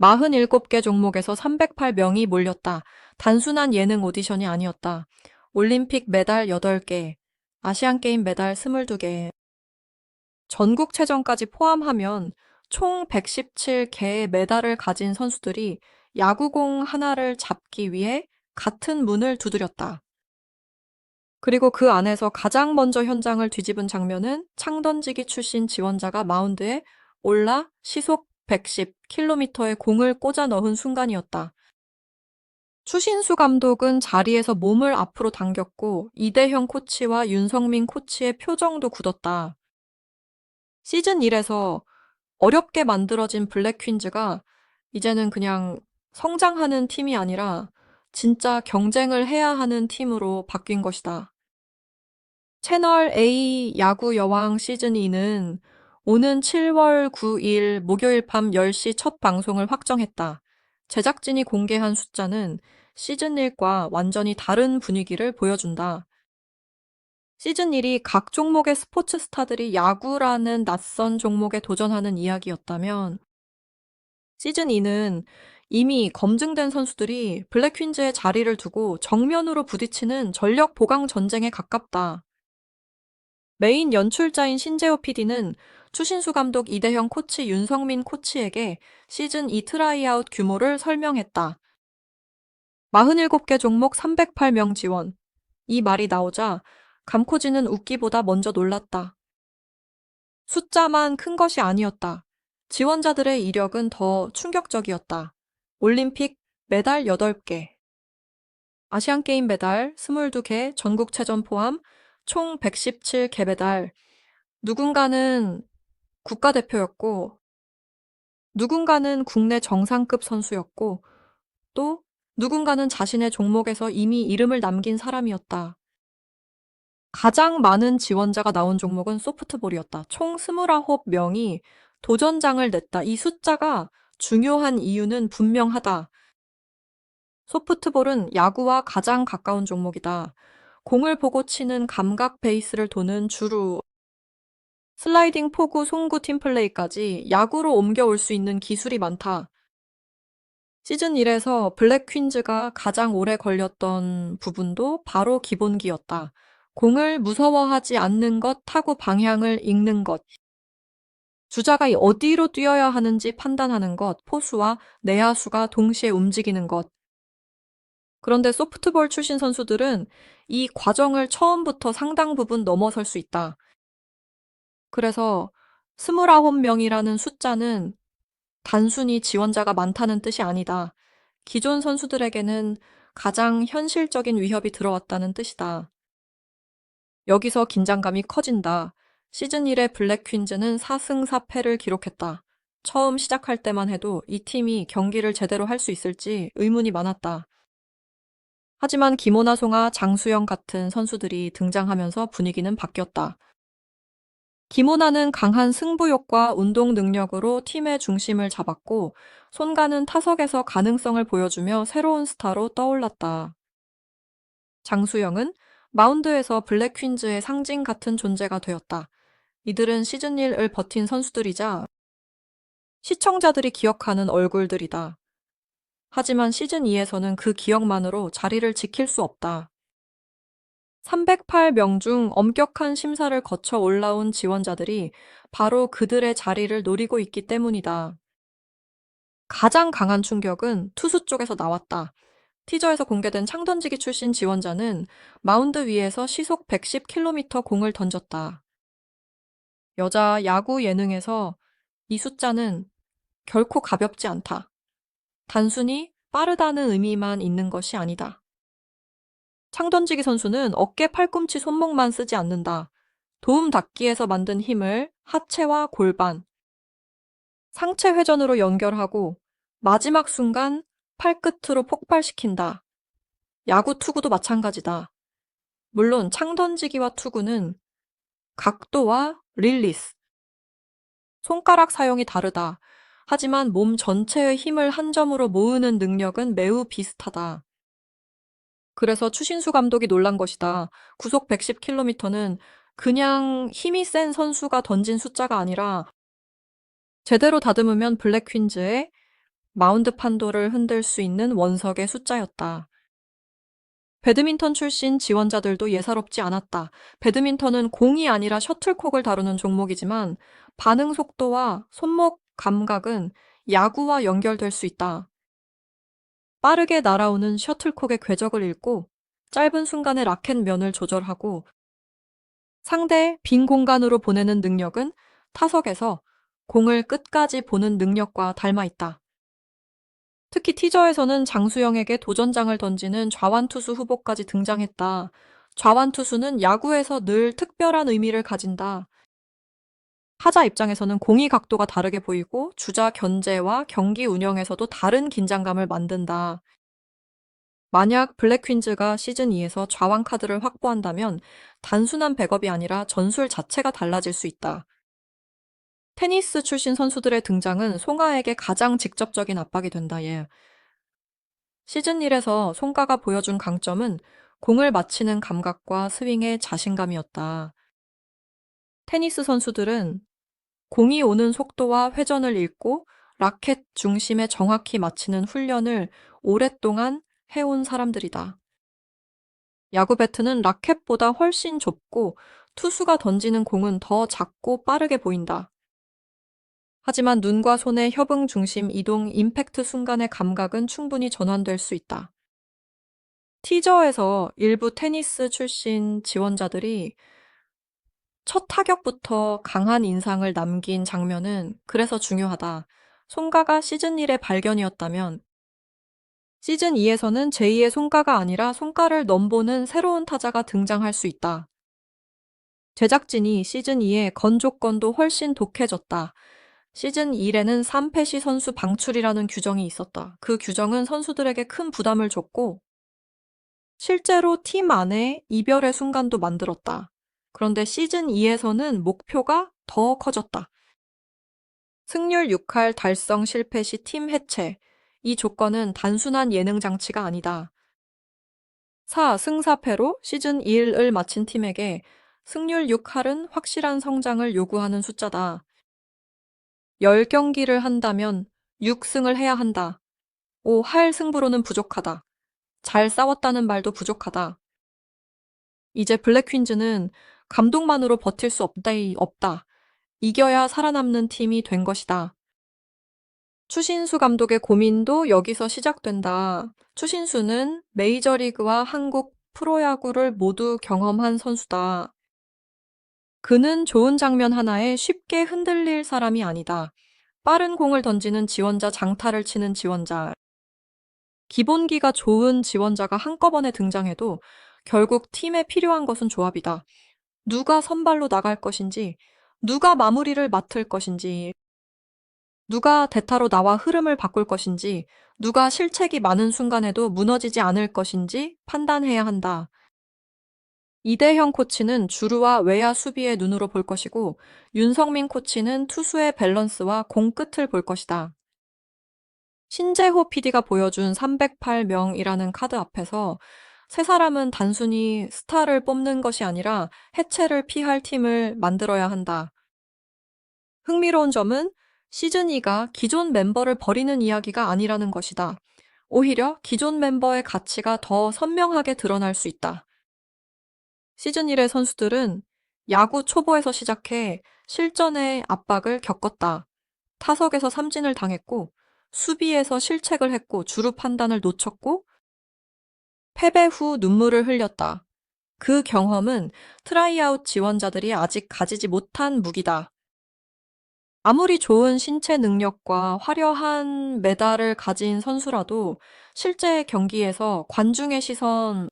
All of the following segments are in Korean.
47개 종목에서 308명이 몰렸다. 단순한 예능 오디션이 아니었다. 올림픽 메달 8개, 아시안게임 메달 22개, 전국체전까지 포함하면 총 117개의 메달을 가진 선수들이 야구공 하나를 잡기 위해 같은 문을 두드렸다. 그리고 그 안에서 가장 먼저 현장을 뒤집은 장면은 창던지기 출신 지원자가 마운드에 올라 시속 110km의 공을 꽂아 넣은 순간이었다. 추신수 감독은 자리에서 몸을 앞으로 당겼고 이대형 코치와 윤성민 코치의 표정도 굳었다. 시즌 1에서 어렵게 만들어진 블랙퀸즈가 이제는 그냥 성장하는 팀이 아니라 진짜 경쟁을 해야 하는 팀으로 바뀐 것이다. 채널 A 야구 여왕 시즌 2는 오는 7월 9일 목요일 밤 10시 첫 방송을 확정했다. 제작진이 공개한 숫자는 시즌 1과 완전히 다른 분위기를 보여준다. 시즌 1이 각 종목의 스포츠 스타들이 야구라는 낯선 종목에 도전하는 이야기였다면 시즌 2는 이미 검증된 선수들이 블랙퀸즈의 자리를 두고 정면으로 부딪히는 전력 보강 전쟁에 가깝다. 메인 연출자인 신재호 PD는 추신수 감독 이대형 코치 윤성민 코치에게 시즌 2 트라이아웃 규모를 설명했다. 47개 종목 308명 지원. 이 말이 나오자 감코지는 웃기보다 먼저 놀랐다. 숫자만 큰 것이 아니었다. 지원자들의 이력은 더 충격적이었다. 올림픽 메달 8개, 아시안게임 메달 22개, 전국체전 포함 총 117개 메달. 누군가는 국가대표였고, 누군가는 국내 정상급 선수였고, 또 누군가는 자신의 종목에서 이미 이름을 남긴 사람이었다. 가장 많은 지원자가 나온 종목은 소프트볼이었다. 총 29명이 도전장을 냈다. 이 숫자가 중요한 이유는 분명하다. 소프트볼은 야구와 가장 가까운 종목이다. 공을 보고 치는 감각 베이스를 도는 주루, 슬라이딩 포구 송구 팀플레이까지 야구로 옮겨올 수 있는 기술이 많다. 시즌 1에서 블랙 퀸즈가 가장 오래 걸렸던 부분도 바로 기본기였다. 공을 무서워하지 않는 것, 타구 방향을 읽는 것, 주자가 어디로 뛰어야 하는지 판단하는 것, 포수와 내야수가 동시에 움직이는 것. 그런데 소프트볼 출신 선수들은 이 과정을 처음부터 상당 부분 넘어설 수 있다. 그래서 29명이라는 숫자는 단순히 지원자가 많다는 뜻이 아니다. 기존 선수들에게는 가장 현실적인 위협이 들어왔다는 뜻이다. 여기서 긴장감이 커진다. 시즌 1의 블랙 퀸즈는 4승 4패를 기록했다. 처음 시작할 때만 해도 이 팀이 경기를 제대로 할 수 있을지 의문이 많았다. 하지만 김오나 송아, 장수영 같은 선수들이 등장하면서 분위기는 바뀌었다. 김오나는 강한 승부욕과 운동 능력으로 팀의 중심을 잡았고, 손가는 타석에서 가능성을 보여주며 새로운 스타로 떠올랐다. 장수영은 마운드에서 블랙 퀸즈의 상징 같은 존재가 되었다. 이들은 시즌 1을 버틴 선수들이자 시청자들이 기억하는 얼굴들이다. 하지만 시즌 2에서는 그 기억만으로 자리를 지킬 수 없다. 308명 중 엄격한 심사를 거쳐 올라온 지원자들이 바로 그들의 자리를 노리고 있기 때문이다. 가장 강한 충격은 투수 쪽에서 나왔다. 티저에서 공개된 창던지기 출신 지원자는 마운드 위에서 시속 110km 공을 던졌다. 여자 야구 예능에서 이 숫자는 결코 가볍지 않다. 단순히 빠르다는 의미만 있는 것이 아니다. 창던지기 선수는 어깨, 팔꿈치, 손목만 쓰지 않는다. 도움 닫기에서 만든 힘을 하체와 골반, 상체 회전으로 연결하고 마지막 순간 팔끝으로 폭발시킨다. 야구 투구도 마찬가지다. 물론 창던지기와 투구는 각도와 릴리스, 손가락 사용이 다르다. 하지만 몸 전체의 힘을 한 점으로 모으는 능력은 매우 비슷하다. 그래서 추신수 감독이 놀란 것이다. 구속 110km는 그냥 힘이 센 선수가 던진 숫자가 아니라 제대로 다듬으면 블랙 퀸즈의 마운드 판도를 흔들 수 있는 원석의 숫자였다. 배드민턴 출신 지원자들도 예사롭지 않았다. 배드민턴은 공이 아니라 셔틀콕을 다루는 종목이지만 반응 속도와 손목 감각은 야구와 연결될 수 있다. 빠르게 날아오는 셔틀콕의 궤적을 읽고 짧은 순간에 라켓 면을 조절하고 상대 빈 공간으로 보내는 능력은 타석에서 공을 끝까지 보는 능력과 닮아 있다. 특히 티저에서는 장수영에게 도전장을 던지는 좌완투수 후보까지 등장했다. 좌완투수는 야구에서 늘 특별한 의미를 가진다. 타자 입장에서는 공이 각도가 다르게 보이고 주자 견제와 경기 운영에서도 다른 긴장감을 만든다. 만약 블랙퀸즈가 시즌2에서 좌완 카드를 확보한다면 단순한 백업이 아니라 전술 자체가 달라질 수 있다. 테니스 출신 선수들의 등장은 송가에게 가장 직접적인 압박이 된다. 시즌1에서 송가가 보여준 강점은 공을 맞히는 감각과 스윙의 자신감이었다. 테니스 선수들은 공이 오는 속도와 회전을 읽고 라켓 중심에 정확히 맞히는 훈련을 오랫동안 해온 사람들이다. 야구 배트는 라켓보다 훨씬 좁고 투수가 던지는 공은 더 작고 빠르게 보인다. 하지만 눈과 손의 협응 중심 이동 임팩트 순간의 감각은 충분히 전환될 수 있다. 티저에서 일부 테니스 출신 지원자들이 첫 타격부터 강한 인상을 남긴 장면은 그래서 중요하다. 송가가 시즌1의 발견이었다면 시즌2에서는 제2의 송가가 아니라 송가를 넘보는 새로운 타자가 등장할 수 있다. 제작진이 시즌2의 건조건도 훨씬 독해졌다. 시즌1에는 3패시 선수 방출이라는 규정이 있었다. 그 규정은 선수들에게 큰 부담을 줬고 실제로 팀 안에 이별의 순간도 만들었다. 그런데 시즌2에서는 목표가 더 커졌다. 승률 6할 달성 실패 시 팀 해체. 이 조건은 단순한 예능 장치가 아니다. 4승 4패로 시즌 1을 마친 팀에게 승률 6할은 확실한 성장을 요구하는 숫자다. 10경기를 한다면 6승을 해야 한다. 5할 승부로는 부족하다. 잘 싸웠다는 말도 부족하다. 이제 블랙퀸즈는 감독만으로 버틸 수 없다. 이겨야 살아남는 팀이 된 것이다. 추신수 감독의 고민도 여기서 시작된다. 추신수는 메이저리그와 한국 프로야구를 모두 경험한 선수다. 그는 좋은 장면 하나에 쉽게 흔들릴 사람이 아니다. 빠른 공을 던지는 지원자, 장타를 치는 지원자, 기본기가 좋은 지원자가 한꺼번에 등장해도 결국 팀에 필요한 것은 조합이다. 누가 선발로 나갈 것인지, 누가 마무리를 맡을 것인지, 누가 대타로 나와 흐름을 바꿀 것인지, 누가 실책이 많은 순간에도 무너지지 않을 것인지 판단해야 한다. 이대형 코치는 주루와 외야 수비의 눈으로 볼 것이고, 윤성민 코치는 투수의 밸런스와 공 끝을 볼 것이다. 신재호 PD가 보여준 308명이라는 카드 앞에서 세 사람은 단순히 스타를 뽑는 것이 아니라 해체를 피할 팀을 만들어야 한다. 흥미로운 점은 시즌2가 기존 멤버를 버리는 이야기가 아니라는 것이다. 오히려 기존 멤버의 가치가 더 선명하게 드러날 수 있다. 시즌1의 선수들은 야구 초보에서 시작해 실전의 압박을 겪었다. 타석에서 삼진을 당했고 수비에서 실책을 했고 주루 판단을 놓쳤고 패배 후 눈물을 흘렸다. 그 경험은 트라이아웃 지원자들이 아직 가지지 못한 무기다. 아무리 좋은 신체 능력과 화려한 메달을 가진 선수라도 실제 경기에서 관중의 시선,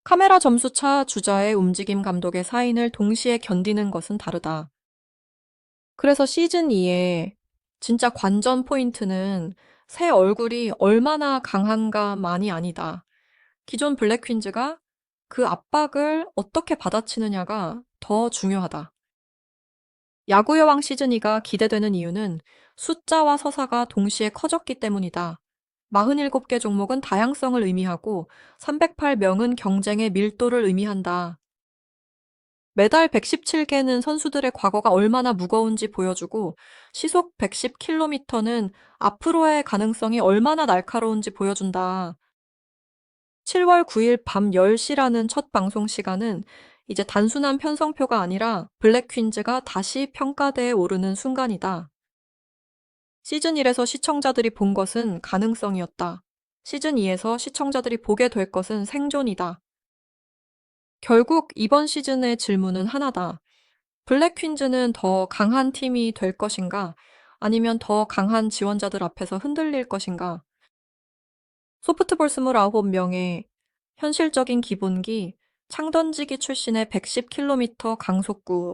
카메라 점수차, 주자의 움직임, 감독의 사인을 동시에 견디는 것은 다르다. 그래서 시즌2의 진짜 관전 포인트는 새 얼굴이 얼마나 강한가만이 아니다. 기존 블랙퀸즈가 그 압박을 어떻게 받아치느냐가 더 중요하다. 야구 여왕 시즌2가 기대되는 이유는 숫자와 서사가 동시에 커졌기 때문이다. 47개 종목은 다양성을 의미하고 308명은 경쟁의 밀도를 의미한다. 메달 117개는 선수들의 과거가 얼마나 무거운지 보여주고 시속 110km는 앞으로의 가능성이 얼마나 날카로운지 보여준다. 7월 9일 밤 10시라는 첫 방송 시간은 이제 단순한 편성표가 아니라 블랙 퀸즈가 다시 평가대에 오르는 순간이다. 시즌 1에서 시청자들이 본 것은 가능성이었다. 시즌 2에서 시청자들이 보게 될 것은 생존이다. 결국 이번 시즌의 질문은 하나다. 블랙 퀸즈는 더 강한 팀이 될 것인가? 아니면 더 강한 지원자들 앞에서 흔들릴 것인가? 소프트볼 29명의 현실적인 기본기, 창던지기 출신의 110km 강속구,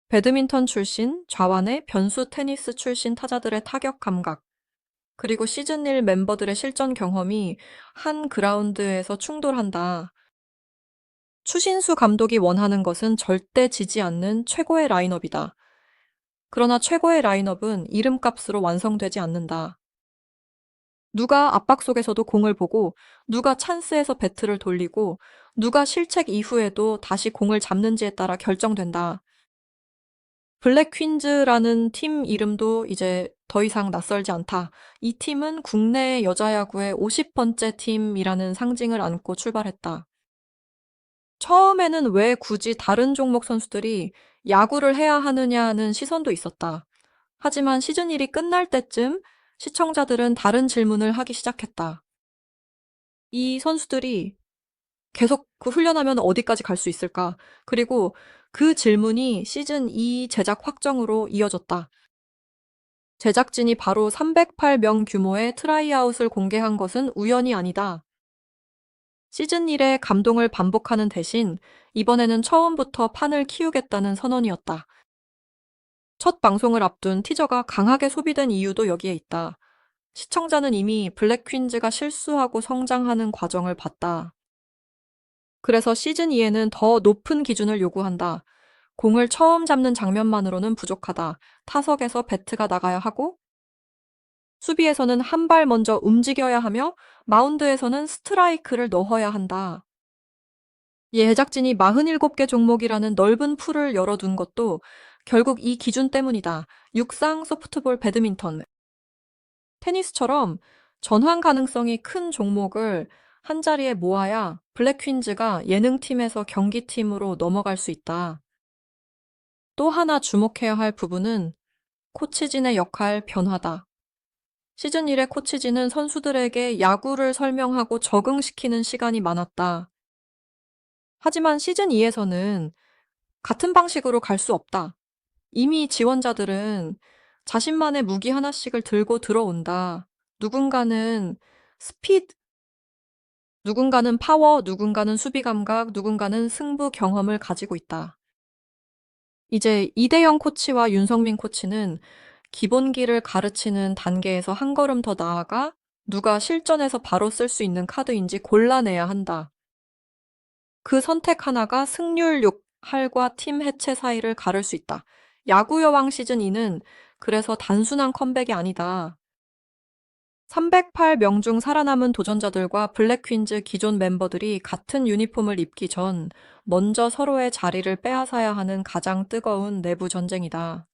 배드민턴 출신, 좌완의 변수 테니스 출신 타자들의 타격 감각, 그리고 시즌 1 멤버들의 실전 경험이 한 그라운드에서 충돌한다. 추신수 감독이 원하는 것은 절대 지지 않는 최고의 라인업이다. 그러나 최고의 라인업은 이름값으로 완성되지 않는다. 누가 압박 속에서도 공을 보고, 누가 찬스에서 배트를 돌리고, 누가 실책 이후에도 다시 공을 잡는지에 따라 결정된다. 블랙 퀸즈라는 팀 이름도 이제 더 이상 낯설지 않다. 이 팀은 국내 여자 야구의 50번째 팀이라는 상징을 안고 출발했다. 처음에는 왜 굳이 다른 종목 선수들이 야구를 해야 하느냐는 시선도 있었다. 하지만 시즌 1이 끝날 때쯤 시청자들은 다른 질문을 하기 시작했다. 이 선수들이 계속 그 훈련하면 어디까지 갈 수 있을까? 그리고 그 질문이 시즌 2 제작 확정으로 이어졌다. 제작진이 바로 308명 규모의 트라이아웃을 공개한 것은 우연이 아니다. 시즌 1의 감동을 반복하는 대신 이번에는 처음부터 판을 키우겠다는 선언이었다. 첫 방송을 앞둔 티저가 강하게 소비된 이유도 여기에 있다. 시청자는 이미 블랙 퀸즈가 실수하고 성장하는 과정을 봤다. 그래서 시즌 2에는 더 높은 기준을 요구한다. 공을 처음 잡는 장면만으로는 부족하다. 타석에서 배트가 나가야 하고, 수비에서는 한 발 먼저 움직여야 하며, 마운드에서는 스트라이크를 넣어야 한다. 이 제작진이 47개 종목이라는 넓은 풀을 열어둔 것도 결국 이 기준 때문이다. 육상, 소프트볼, 배드민턴, 테니스처럼 전환 가능성이 큰 종목을 한자리에 모아야 블랙 퀸즈가 예능팀에서 경기팀으로 넘어갈 수 있다. 또 하나 주목해야 할 부분은 코치진의 역할 변화다. 시즌 1의 코치진은 선수들에게 야구를 설명하고 적응시키는 시간이 많았다. 하지만 시즌 2에서는 같은 방식으로 갈 수 없다. 이미 지원자들은 자신만의 무기 하나씩을 들고 들어온다. 누군가는 스피드, 누군가는 파워, 누군가는 수비 감각, 누군가는 승부 경험을 가지고 있다. 이제 이대영 코치와 윤성민 코치는 기본기를 가르치는 단계에서 한 걸음 더 나아가 누가 실전에서 바로 쓸 수 있는 카드인지 골라내야 한다. 그 선택 하나가 승률 6할과 팀 해체 사이를 가를 수 있다. 야구 여왕 시즌 2는 그래서 단순한 컴백이 아니다. 308명 중 살아남은 도전자들과 블랙 퀸즈 기존 멤버들이 같은 유니폼을 입기 전 먼저 서로의 자리를 빼앗아야 하는 가장 뜨거운 내부 전쟁이다.